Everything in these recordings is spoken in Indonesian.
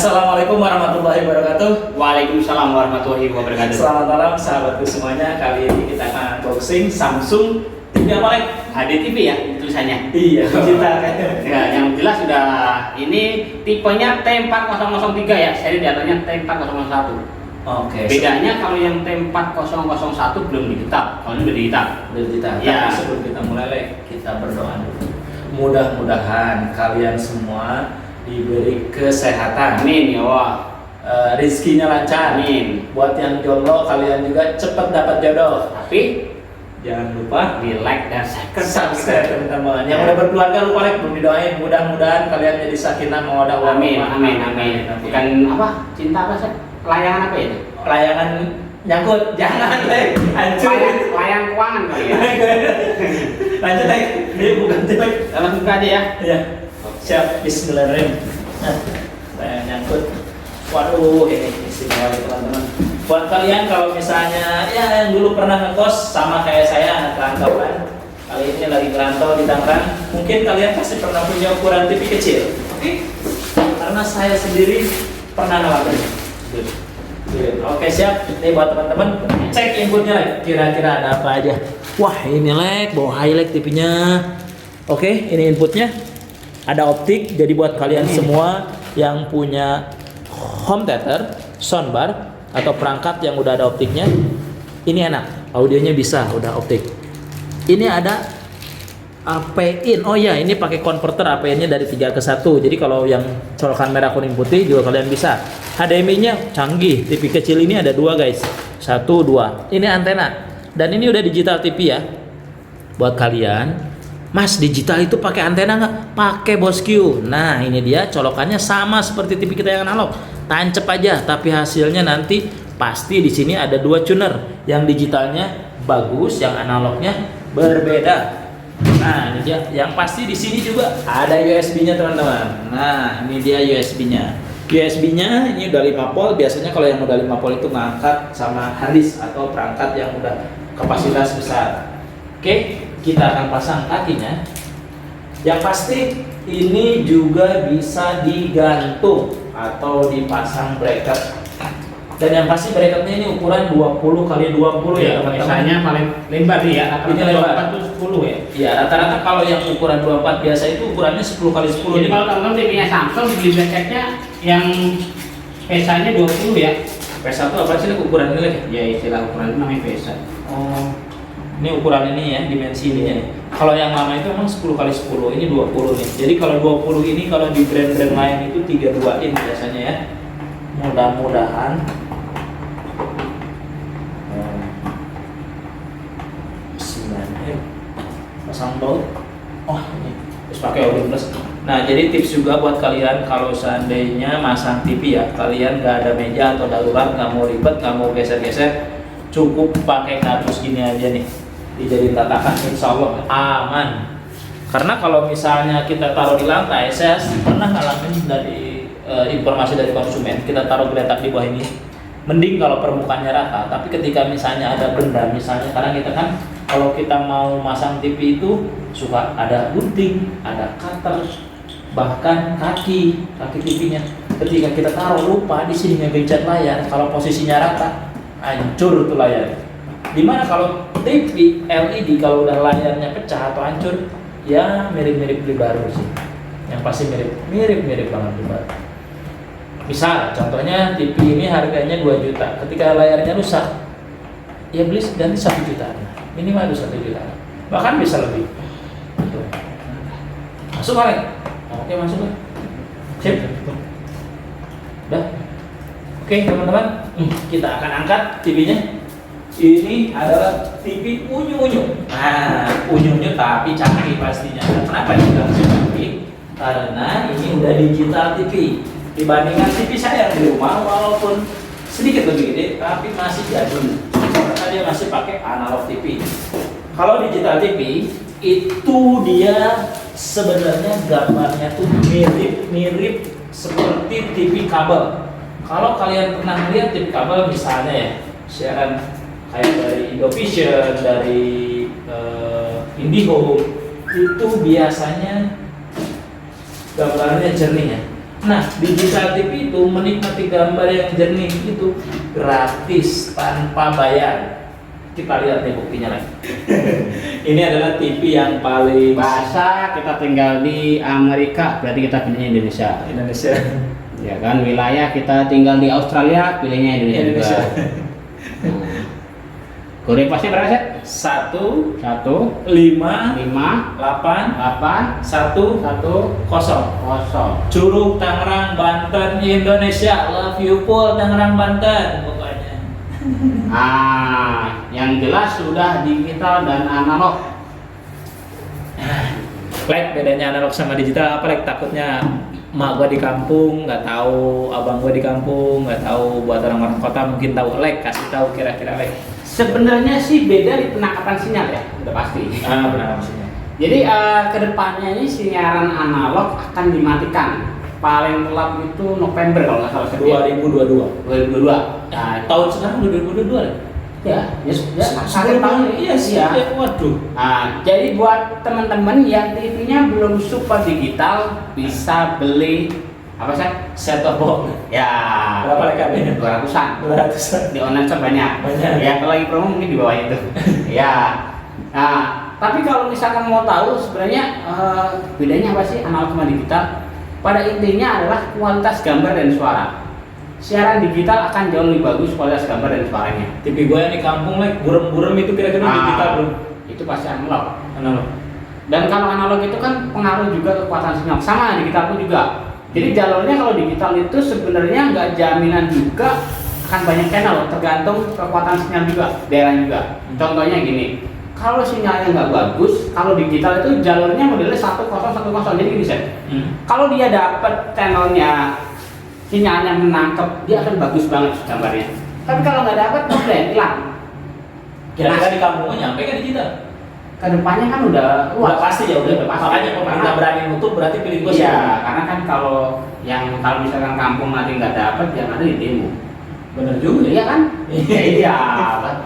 Assalamualaikum warahmatullahi wabarakatuh. Waalaikumsalam warahmatullahi wabarakatuh. Selamat malam sahabatku semuanya. Kali ini kita akan unboxing Samsung TV AMOLED HD TV ya tulisannya. Iya, digital kan. Ya, yang jelas sudah ini tipenya T4003 ya, seri di atasnya T4001. Oke. Bedanya kalau yang T4001 belum digital, kalau ini udah digital. Digital. Ya. Tapi sebelum kita mulai, kita berdoa dulu. Mudah-mudahan kalian semua diberi kesehatan. Amin ya Allah. Rizkinya lancar. Amin. Buat yang jomblo, kalian juga cepat dapat jodoh. Tapi Jangan lupa di like dan subscribe teman-teman. Yang udah berkeluarga lupa like, belum didoain. Mudah-mudahan kalian jadi sakinah mawaddah warahmah. Amin, amin, amin. Bukan apa? Cinta apa sih? Layangan apa itu? Layangan nyangkut, jangan like, hancurin. Layang keuangan kali ya. Lanjut like, ini bukan like. Langsung buka aja ya. Ya, siap. Bismillahirrahmanirrahim. Nah, saya nyangkut. Waduh, ini istimewa teman-teman. Buat kalian kalau misalnya ya yang dulu pernah ngekos sama kayak saya anak rantauan, kali ini lagi ngerantau di Tangerang, mungkin kalian pasti pernah punya ukuran TV kecil. Oke? Karena saya sendiri pernah ngalamin. Oke, siap. Ini buat teman-teman cek inputnya like. Kira-kira ada apa aja. Wah, ini like, bawa highlight TV-nya. Oke, ini inputnya. Ada optik, jadi buat kalian semua yang punya home theater, soundbar atau perangkat yang udah ada optiknya, ini enak, audionya bisa udah optik. Ini ada AP-in. Oh ya, ini pakai converter AP-nya dari 3 ke 1. Jadi kalau yang colokan merah kuning putih juga kalian bisa. HDMI-nya canggih. TV kecil ini ada 2 guys. 1 2. Ini antena. Dan ini udah digital TV ya. Buat kalian, Mas, digital itu pakai antena nggak? Pakai bosku. Nah, ini dia colokannya sama seperti TV kita yang analog. Tancep aja, tapi hasilnya nanti pasti di sini ada 2 tuner. Yang digitalnya bagus, yang analognya berbeda. Nah, ini dia. Yang pasti di sini juga ada USB-nya, teman-teman. Nah, ini dia USB-nya. USB-nya ini udah 5 volt. Biasanya kalau yang udah 5 volt itu ngangkat sama harddisk atau perangkat yang udah kapasitas besar. Oke, kita akan pasang kakinya. Yang pasti ini juga bisa digantung atau dipasang bracket. Dan yang pasti bracketnya ini ukuran 20 x 20 ya, teman-teman. Misalnya paling lebar nih ya. Ini lebar. 4 tuh 10 ya. Iya, rata-rata kalau yang ukuran 24 biasa itu ukurannya 10 x 10. Jadi kalau teman-teman TV-nya Samsung beli bracketnya yang PESA-nya 20 ya. PS1 apa sih ukuran ini lagi? Ya istilah ukuran itu namanya PESA. Oh. Ini ukuran ini ya, dimensi ini ya. Kalau yang lama itu memang 10 x 10, ini 20 nih. Jadi kalau 20 ini kalau di brand-brand lain itu 32 in biasanya ya. Mudah-mudahan 9 in. Pasang baut. Oh, ini terus pakai Audio Plus. Nah, jadi tips juga buat kalian kalau seandainya masang TV ya, kalian nggak ada meja atau darurat, nggak mau ribet, nggak mau geser-geser, cukup pakai kardus gini aja nih. Dijadiin tatakan, insya Allah aman. Karena kalau misalnya kita taruh di lantai, saya pernah ngalamin dari informasi dari konsumen, kita taruh geletak di bawah ini, mending kalau permukaannya rata. Tapi ketika misalnya ada benda, misalnya karena kita kan kalau kita mau masang TV itu suka ada gunting, ada cutter, bahkan kaki TV-nya. Ketika kita taruh lupa di sini ngegencet layar, kalau posisinya rata, hancur tuh layar. Dimana kalau TV LED kalau udah layarnya pecah atau hancur, ya mirip-mirip beli baru sih. Yang pasti mirip-mirip banget beli baru. Misal contohnya TV ini harganya 2 juta. Ketika layarnya rusak, ya beli ganti 1 juta. Minimal itu 1 juta. Bahkan bisa lebih. Masuk kali. Oke, masuk lah. Sip. Udah. Oke, teman-teman, kita akan angkat TV-nya. Ini adalah TV unyu-unyu. Nah, unyu-unyu tapi canggih pastinya. Kenapa dibilang canggih? Karena ini udah digital TV. Dibandingkan TV saya di rumah, walaupun sedikit lebih gede, tapi masih jadul. Karena dia masih pakai analog TV. Kalau digital TV, itu dia sebenarnya gambarnya tuh mirip-mirip seperti TV kabel. Kalau kalian pernah lihat TV kabel misalnya ya, siaran kayak dari Indovision, dari IndiHome, itu biasanya gambarnya jernih ya. Nah, digital TV itu menikmati gambar yang jernih itu gratis tanpa bayar. Kita lihat nih buktinya lagi. Ini adalah TV yang paling Bahasa kita tinggal di Amerika, berarti kita pilihnya Indonesia. Indonesia. Ya kan, wilayah kita tinggal di Australia, pilihnya Indonesia, Indonesia. juga. Kode pasnya berapa sih? 1 1 5 5 8 8 1 1 0. 0. Curug Tangerang Banten Indonesia. Love you full Tangerang Banten pokoknya. Yang jelas sudah digital dan analog. Lek, bedanya analog sama digital apa Lek? Takutnya mak gua di kampung nggak tahu, abang gua di kampung nggak tahu, buat orang-orang kota mungkin tahu. Lek, kasih tahu kira-kira Lek. Sebenarnya sih beda di penangkapan sinyal ya, udah pasti. Benar maksudnya. Jadi kedepannya ini siaran analog akan dimatikan. Paling telat itu November kalau nggak salah. 2022. 2022. Nah, tahun sekarang 2022 Lek. Ya, Satu tahun. Iya sih. ya. Waduh. Jadi buat teman-teman yang TV-nya belum super digital bisa beli apa sih? Set top box. Ya, Berapa Lek harganya? 200-an. 200. Di online shop banyak. Banyak. Ya, kalau lagi promo mungkin di bawah itu. Ya. Nah, tapi kalau misalkan mau tahu sebenarnya bedanya apa sih analog sama digital? Pada intinya adalah kualitas gambar dan suara. Siaran digital akan jauh lebih bagus kualitas gambar dan suaranya. TV gue yang di kampung Lek, burem-burem itu kira-kira digital belum? Itu pasti analog. Analog. Dan kalau analog itu kan pengaruh juga kekuatan sinyal. Sama digital pun juga. Jadi jalurnya kalau digital itu sebenarnya nggak jaminan juga akan banyak channel, tergantung kekuatan sinyal juga, daerah juga. Contohnya gini, kalau sinyalnya nggak bagus, kalau digital itu jalurnya modelnya 1010, jadi gini Sen. Kalau dia dapat channelnya, sinyalnya menangkap, dia akan bagus banget gambarnya. Tapi kalau nggak dapat, problem, hilang. Kira-kira di kampungnya nyampe kan digital? Kedepannya kan udah Udah pasti ya, udah pasti. makanya pemerintah Karena- berani nutup berarti pilih gue sih. Iya, karena kan kalau misalkan kampung nanti nggak dapat, yang ada di demo. Bener juga ya. Iya kan? Iya.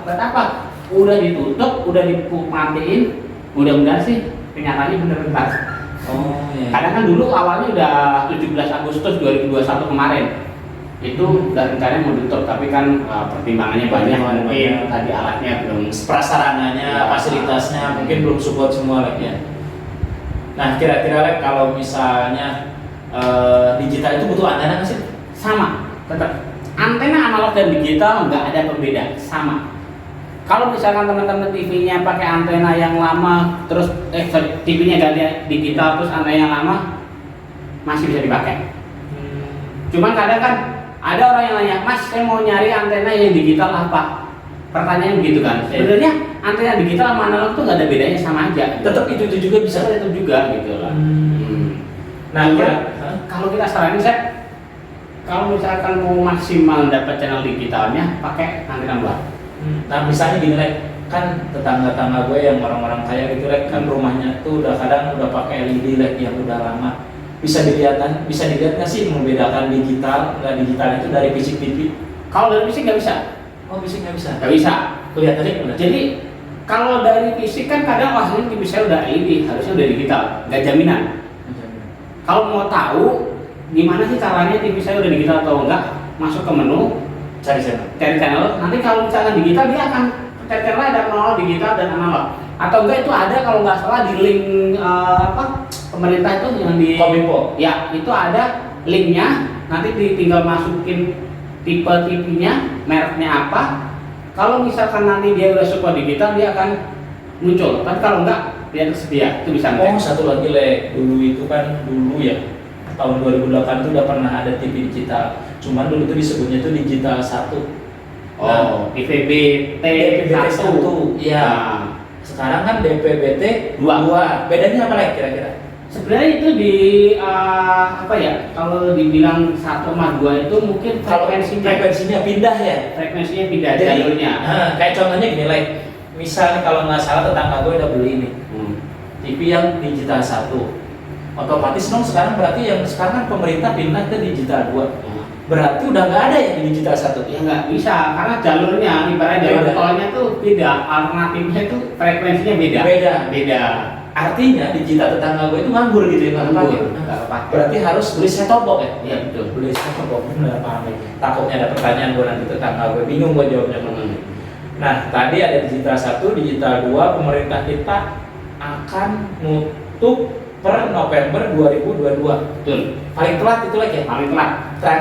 Buat apa? Udah ditutup, udah dimatiin, mudah-mudahan sih kenyataannya bener-bener. Oh iya. Karena kan dulu awalnya udah 17 Agustus 2021 kemarin itu udah rencananya mau ditutup, tapi kan pertimbangannya banyak, mungkin tadi alatnya belum. Prasarananya, Ya. fasilitasnya mungkin belum support semua Lek ya. Nah kira-kira Lek kalau misalnya digital itu butuh antena nggak sih? Sama, tetap antena analog dan digital nggak ada pembeda, sama. Kalau misalkan teman-teman TV-nya pakai antena yang lama, terus TV-nya ganti digital terus antena yang lama masih bisa dipakai. Cuman kadang kan ada orang yang nanya, Mas, saya mau nyari antena yang digital apa? Pertanyaan begitu kan. Sebenarnya antena digital sama analog tuh nggak ada bedanya, sama aja. Tetap itu juga bisa. Tetap juga gitu lah. Nah Cuman, kira, kalau kita saranin saya, kalau misalkan mau maksimal dapat channel digitalnya, pakai antena luar. nah misalnya gini Lek, kan tetangga-tetangga gue yang orang-orang kaya gitu Lek, kan rumahnya tuh udah kadang udah pakai LED Lek yang udah lama. Bisa dilihat nggak sih membedakan digital nggak digital itu dari fisik TV? Kalau dari fisik nggak bisa. Oh fisik nggak bisa. Nggak bisa. Kelihatan aja udah. Jadi kalau dari fisik kan kadang wah ini TV saya udah LED, harusnya udah digital, nggak jaminan. Kalau mau tahu gimana sih caranya TV saya udah digital atau enggak, masuk ke menu, Cari channel. cari channel. Nanti kalau misalkan digital dia akan cari channel ada analog, digital dan analog. Atau enggak itu ada kalau nggak salah di link pemerintah itu yang di Kominfo. Ya itu ada linknya. Nanti tinggal masukin tipe TV-nya, mereknya apa. Kalau misalkan nanti dia udah support digital dia akan muncul. Tapi kalau enggak dia tersedia, itu bisa Oh satu lagi Lek, dulu itu kan dulu ya tahun 2008 itu udah pernah ada TV digital. Cuman dulu itu disebutnya itu digital 1. Oh, DVB-T DPBT 1. 1. Iya. Sekarang kan DPBT 2. Bedanya apa Lek kira-kira? Sebenarnya itu di apa ya? Kalau dibilang 1 sama 2 itu mungkin Frekuensinya pindah ya. frekuensinya beda Jadi, jalurnya. kayak contohnya gini Lek. Misalnya kalau nggak salah tetangga gue udah beli ini TV yang digital 1. Otomatis dong sekarang berarti yang sekarang kan pemerintah pindah ke digital 2. Berarti udah nggak ada ya di digital 1. Ya nggak bisa karena jalurnya ibaratnya jalur Beda. tolnya tuh beda, alternatifnya tuh frekuensinya beda. Beda. Beda. Artinya digital tetangga gue itu nganggur gitu ya, nggak kepake. Nggak kepake. Berarti harus beli set top box ya? Iya betul. Beli set top box, bener paham ya. Takutnya ada pertanyaan gue nanti tetangga gue, bingung gue jawabnya. Nah, tadi ada digital 1, digital 2, pemerintah kita akan nutup per November 2022. Betul. Paling telat itu lagi ya? Paling telat.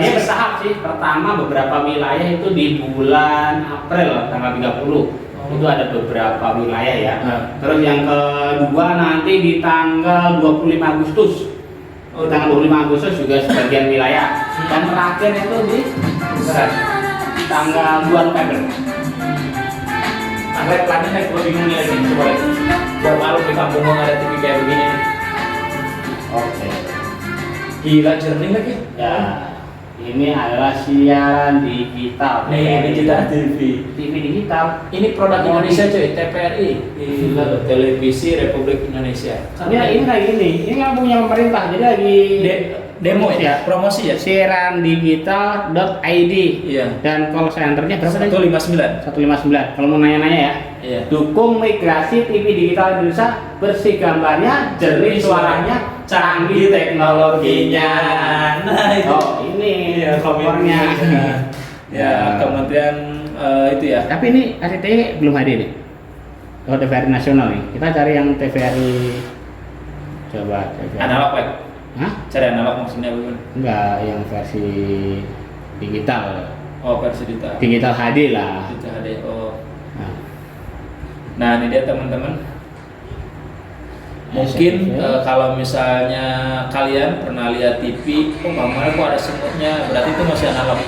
Dia bertahap sih. Pertama beberapa wilayah itu di bulan April tanggal 30. Itu ada beberapa wilayah ya. Terus yang kedua nanti di tanggal 25 Agustus. Di tanggal 25 Agustus juga sebagian wilayah. Dan terakhir itu di tanggal 2 November. Anggrek planning naik, gue bingung nih lagi. Coba lagi. Buat malu di kampung gue nggak ada TV kayak begini. Oke. Gila jernih lagi. Ya, ini adalah siaran digital. Nih, digital TV. TV digital. Ini produk Indonesia cuy, TPRI. Gila loh, Televisi Republik Indonesia. Ini kayak gini. Ini nggak punya pemerintah, jadi lagi demo ya, promosi ya. Siaran digital.id. Iya. Dan call centernya berapa tadi? 159. 159. Kalau mau nanya-nanya ya. Iya. Dukung migrasi TV digital Indonesia, bersih gambarnya, jernih suaranya, canggih teknologinya. Nah itu. Oh, ini kompornya. Ya, kementerian itu ya. Tapi ini RCTI belum hadir nih. Oh, TVRI nasional nih. Kita cari yang TVRI. Coba TVRI. Analog Pak. Hah? Cari analog maksudnya bagaimana? Enggak, yang versi digital. Oh, versi digital. Digital HD lah. Digital HD. Oh. Nah, Nah, ini dia teman-teman. Mungkin kalau misalnya kalian pernah lihat TV, oh mana kok ada semutnya, berarti itu masih analog.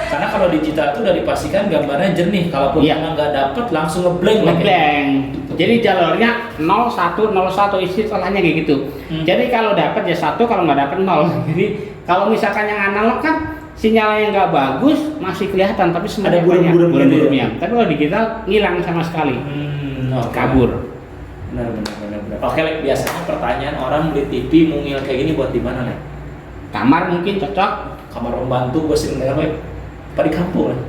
Karena kalau digital itu udah dipastikan gambarnya jernih. Kalaupun memang nggak dapet, langsung ngeblank. ngeblank. Jadi jalurnya 0101 isi salahnya kayak gitu. Jadi kalau dapat ya 1, kalau nggak dapat 0. Jadi kalau misalkan yang analog kan sinyalnya nggak bagus masih kelihatan, tapi ada burung-burungnya. Tapi kalau digital ngilang sama sekali. Kabur. Benar. Oke, biasanya pertanyaan orang beli TV mungil kayak gini buat di mana, Lek? Kamar mungkin cocok. Kamar pembantu gue sih dengar, Lek. Apa di kampung, Lek?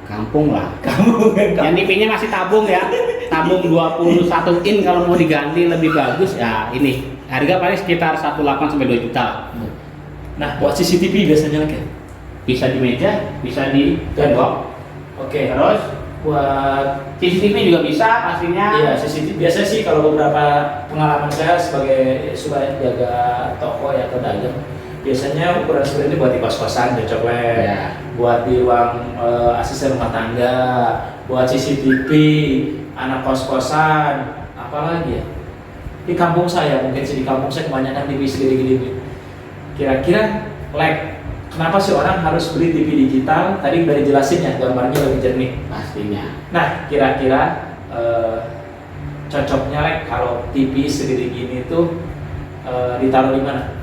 Kampung lah. Kampung. Yang TV-nya masih tabung ya. Tabung 21 in, kalau mau diganti lebih bagus ya ini. Harga paling sekitar 1,8 sampai 2 juta. Nah, buat CCTV biasanya, Lek ya? Bisa di meja, bisa di tembok. Oke. Terus Buat CCTV juga bisa pastinya. iya, CCTV biasa sih kalau beberapa pengalaman saya sebagai suka jaga toko ya atau dagang, biasanya ukuran seperti ini buat di kos-kosan cocok Ya. buat di ruang asisten rumah tangga, buat CCTV anak kos-kosan, apalagi ya di kampung saya, mungkin sih di kampung saya kebanyakan TV segede-gede. Kira-kira kenapa sih orang harus beli TV digital? Tadi udah dijelasin ya, gambarnya lebih jernih. Pastinya. Nah, kira-kira cocoknya kalau TV segede gini tuh ditaruh di mana?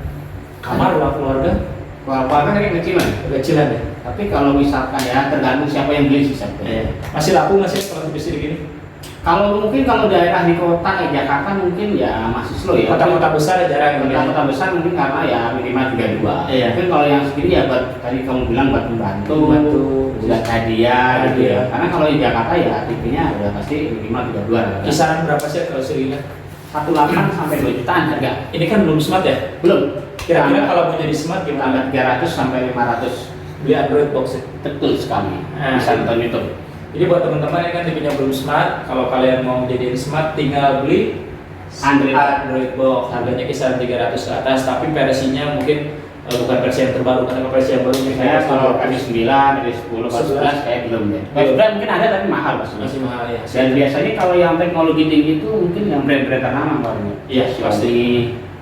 Kamar, ruang keluarga? Keluarga kan kecilan. Kecilan ya? Tapi kalau misalkan ya tergantung siapa yang beli sih sebetulnya. Masih laku nggak sih kalau TV segede gini? Kalau mungkin kalau daerah di kota kayak Jakarta mungkin ya masih slow ya. Kota-kota besar ya jarang. Kota-kota besar mungkin karena ya minimal 32. Iya. Mungkin kalau yang segini ya buat tadi kamu bilang buat membantu, buat hadiah gitu ya. Karena kalau di Jakarta ya TV-nya udah pasti minimal 32. Kisaran berapa sih kalau segini? 1,8 sampai 2 jutaan harga. Ini kan belum smart ya? Belum. Kira-kira kalau mau jadi smart gimana? Tambah 300 sampai 500. Beli Android box ya? Betul sekali. Nah, Bisa nonton YouTube. Jadi buat teman-teman ini kan TV-nya belum smart, kalau kalian mau jadiin smart tinggal beli Android box, harganya kisaran 300 ke atas, tapi versinya mungkin bukan versi yang terbaru, karena versi yang baru Saya kalau kali 9, kali 10, kali 11 kayak belum ya. Kali 11 mungkin ada tapi mahal pastinya. masih mahal ya. Dan biasanya kalau yang teknologi tinggi itu mungkin yang brand-brand ternama paling. Iya, pasti.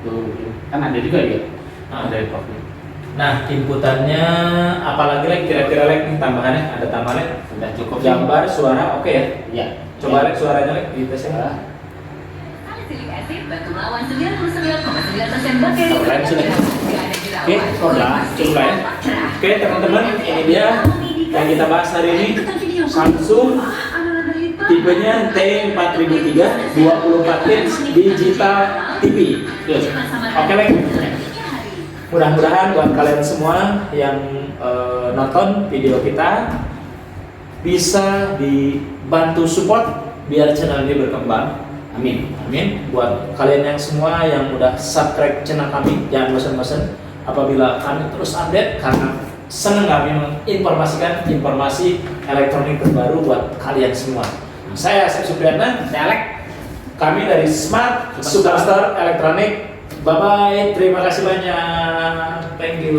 Tuh, kan ada juga ya. Ah. Dari Profi. Nah, inputannya apalagi lagi kira-kira nih tambahannya? Ada tambahannya? Sudah cukup sih. Gambar, suara, oke ya? Iya. Coba suaranya gitu sih. Silik asid bantu melawan 99,9% bakteri. Coba sudah. Oke, coba ya. Oke, teman-teman, ini dia yang kita bahas hari ini. Samsung tipenya T4003 24 inch digital TV. Oke, baik. Mudah-mudahan buat kalian semua yang nonton video kita bisa dibantu support biar channel ini berkembang. Amin. Amin. Buat kalian yang semua yang udah subscribe channel kami, jangan bosan-bosan apabila kami terus update karena senang kami menginformasikan informasi elektronik terbaru buat kalian semua. Saya Asep Supriyatna, Saya Alek. kami dari Smart Superstar Elektronik. Bye bye. Terima kasih banyak. Thank you.